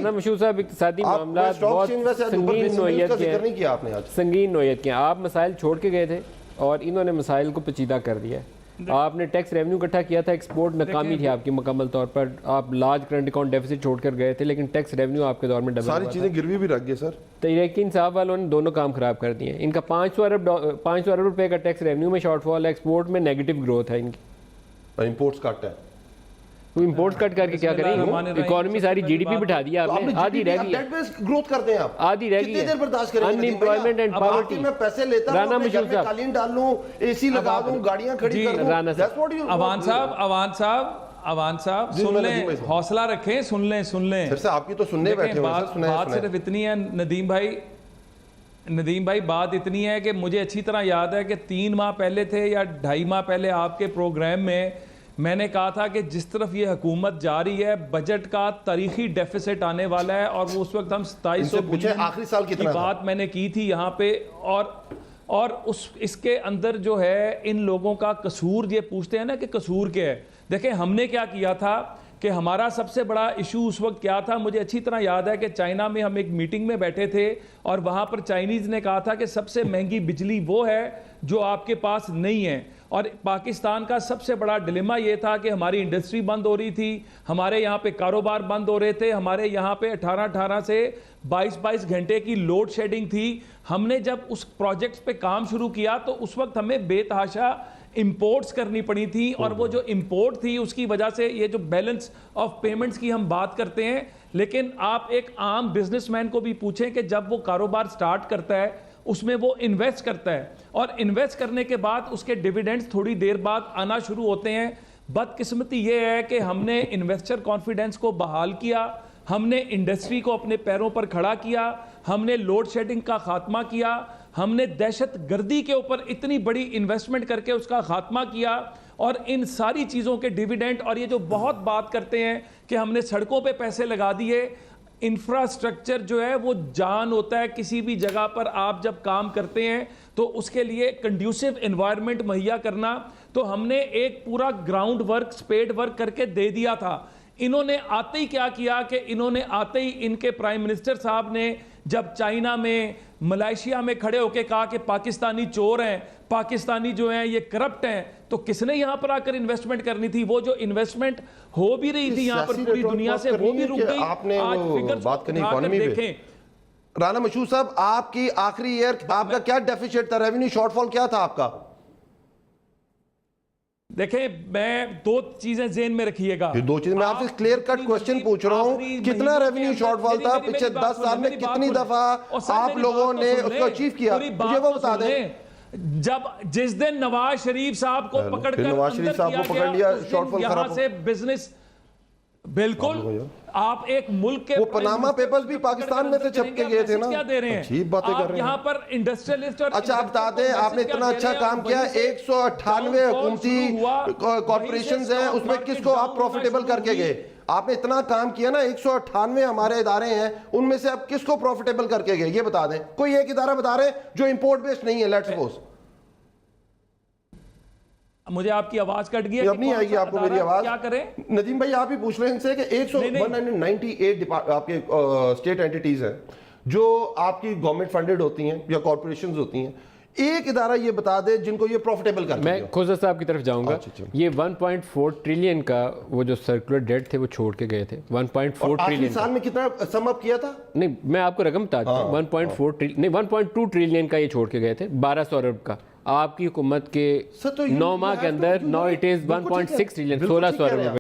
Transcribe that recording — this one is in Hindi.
ना मशहूर साहब, इक्तिसादी मामला बहुत संगीन नोयत के हैं, संगीन नोयत के हैं। आप मसाइल छोड़ के गए थे और इन्होंने मसाइल को पेचीदा कर दिया है। आपने टैक्स रेवेन्यू इकट्ठा किया था, एक्सपोर्ट नाकामी थी आपकी मुकम्मल तौर पर, आप लार्ज करंट अकाउंट डेफिसिट छोड़कर गए थे, लेकिन टैक्स रेवेन्यू आपके दौर में डबल सारी चीजें गिरवी भी रख गए सर। तहरीक इंसाफ वालों ने दोनों काम खराब कर दिए। इनका 500 अरब रुपए का टैक्स रेवेन्यू में शॉर्टफॉल है, एक्सपोर्ट में नेगेटिव ग्रोथ है इनकी, इंपोर्ट्स कट है। तो इंपोर्ट कट करके क्या करेंगे? इकोनॉमी सारी जीडीपी बिठा दिया आपने, आधी रह गई है, ग्रोथ करते हैं आप, आधी रह गई है। कितनी देर बर्दाश्त करेंगे? Unemployment and poverty. मैं पैसे लेता राना हूं, मशहूर साहब, कालीन डाल लूं, एसी लगा दूं, गाड़ियां खड़ी कर लूं। राना साहब, अवान साहब सुन लें, हौसला रखें, सुन लें सर से आपकी तो सुनने बैठे हो सर। बात सिर्फ इतनी है नदीम भाई, बात इतनी है कि मुझे अच्छी तरह याद है कि 3 माह पहले थे या 2.5 माह पहले आपके प्रोग्राम में मैंने कहा था कि जिस तरफ ये हुकूमत जा रही है, बजट का तारीखी डेफिसिट आने वाला है, और वो उस वक्त हम 2700 बिलियन आखिरी साल की बात मैंने की थी यहाँ पे। और इसके अंदर जो है इन लोगों का कसूर, ये पूछते हैं ना कि कसूर क्या है। देखें हमने क्या किया था कि हमारा सबसे बड़ा इशू उस वक्त क्या था, मुझे अच्छी तरह याद है कि चाइना में हम एक मीटिंग में बैठे थे और वहाँ पर चाइनीज़ ने कहा था कि सबसे महंगी बिजली वो है जो आपके पास नहीं है। और पाकिस्तान का सबसे बड़ा डिलेमा ये था कि हमारी इंडस्ट्री बंद हो रही थी, हमारे यहाँ पे कारोबार बंद हो रहे थे, हमारे यहाँ पे 18 से 22 घंटे की लोड शेडिंग थी। हमने जब उस प्रोजेक्ट्स पे काम शुरू किया तो उस वक्त हमें बेतहाशा इंपोर्ट्स करनी पड़ी थी, और वो जो इंपोर्ट थी उसकी वजह से ये जो बैलेंस ऑफ पेमेंट्स की हम बात करते हैं। लेकिन आप एक आम बिजनेसमैन को भी पूछें कि जब वो कारोबार स्टार्ट करता है उसमें वो इन्वेस्ट करता है, और इन्वेस्ट करने के बाद उसके डिविडेंड्स थोड़ी देर बाद आना शुरू होते हैं। बदकिस्मती ये है कि हमने इन्वेस्टर कॉन्फिडेंस को बहाल किया, हमने इंडस्ट्री को अपने पैरों पर खड़ा किया, हमने लोड शेडिंग का खात्मा किया, हमने दहशत गर्दी के ऊपर इतनी बड़ी इन्वेस्टमेंट करके उसका खात्मा किया, और इन सारी चीज़ों के डिविडेंड, और ये जो बहुत बात करते हैं कि हमने सड़कों पे पैसे लगा दिए। इंफ्रास्ट्रक्चर जो है वो जान होता है, किसी भी जगह पर आप जब काम करते हैं तो उसके लिए कंड्यूसिव एनवायरनमेंट मुहैया करना, तो हमने एक पूरा ग्राउंड वर्क, स्पेड वर्क करके दे दिया था। इन्होंने आते ही क्या किया कि इन्होंने आते ही इनके प्राइम मिनिस्टर साहब ने जब चाइना में, मलेशिया में खड़े होकर कहा कि पाकिस्तानी चोर हैं, पाकिस्तानी जो हैं ये करप्ट हैं, तो किसने यहां पर आकर इन्वेस्टमेंट करनी थी? वो जो इन्वेस्टमेंट हो भी रही थी यहां पर पूरी दुनिया से, वो भी रुक गई। आपने आज फिगर्स बात करनी इकोनॉमी पे। राना मशहूर साहब, आपकी आखिरी ईयर आपका क्या डेफिसिट था, रेवेन्यू शॉर्टफॉल क्या था आपका? देखें, मैं 2 चीजें जेन में रखिएगा। 2 चीजें मैं आपसे क्लियर कट क्वेश्चन पूछ रहा हूं, कितना रेवेन्यू शॉर्टफॉल था पिछले 10 साल में, कितनी दफा आप लोगों ने उसको अचीव किया, मुझे वो बता दें। जिस दिन नवाज शरीफ साहब को पकड़कर नवाज शरीफ साहब को पकड़ लिया, शॉर्टफॉल यहां से बिजनेस, बिल्कुल आप एक मुल्क के, वो पनामा पेपर्स भी पाकिस्तान में से छप के गए थे ना, क्या दे रहे हैं? अजीब बातें कर रहे हैं यहाँ पर इंडस्ट्रियलिस्ट। और अच्छा आप बता दें, आपने इतना अच्छा काम किया, 198 हुकूमती कॉर्पोरेशंस हैं, उसमें किसको आप प्रॉफिटेबल करके गए? आपने इतना काम किया ना, 198 हमारे इदारे हैं, उनमें से आप किसको प्रॉफिटेबल करके गए ये बता दें। कोई एक इदारा बता रहे जो इंपोर्ट बेस्ड नहीं है, लेट्स सपोज। मुझे आपकी आवाज कट गई है, अब नहीं आएगी आपको मेरी आवाज। क्या करें नदीम भाई, आप ही पूछ रहे हैं इनसे कि 198 आपके स्टेट एंटिटीज हैं जो आपकी गवर्नमेंट फंडेड होती हैं या कॉर्पोरेशंस होती हैं, एक इदारा ये बता दे जिनको ये प्रॉफिटेबल कर। मैं खोजा साहब की तरफ जाऊंगा। ये 1.4 ट्रिलियन का वो जो सर्कुलर डेट थे वो छोड़ के गए थे। 1.4 ट्रिलियन साल में कितना सम अप किया था? नहीं, मैं आपको रकम बताता हूँ। 1.4 ट्रिलियन नहीं, 1.2 ट्रिलियन का ये छोड़ के गए थे, 1200 अरब का। आपकी हुकूमत के 9 माह के अंदर, now it is 1.6 trillion, 1600 Arab.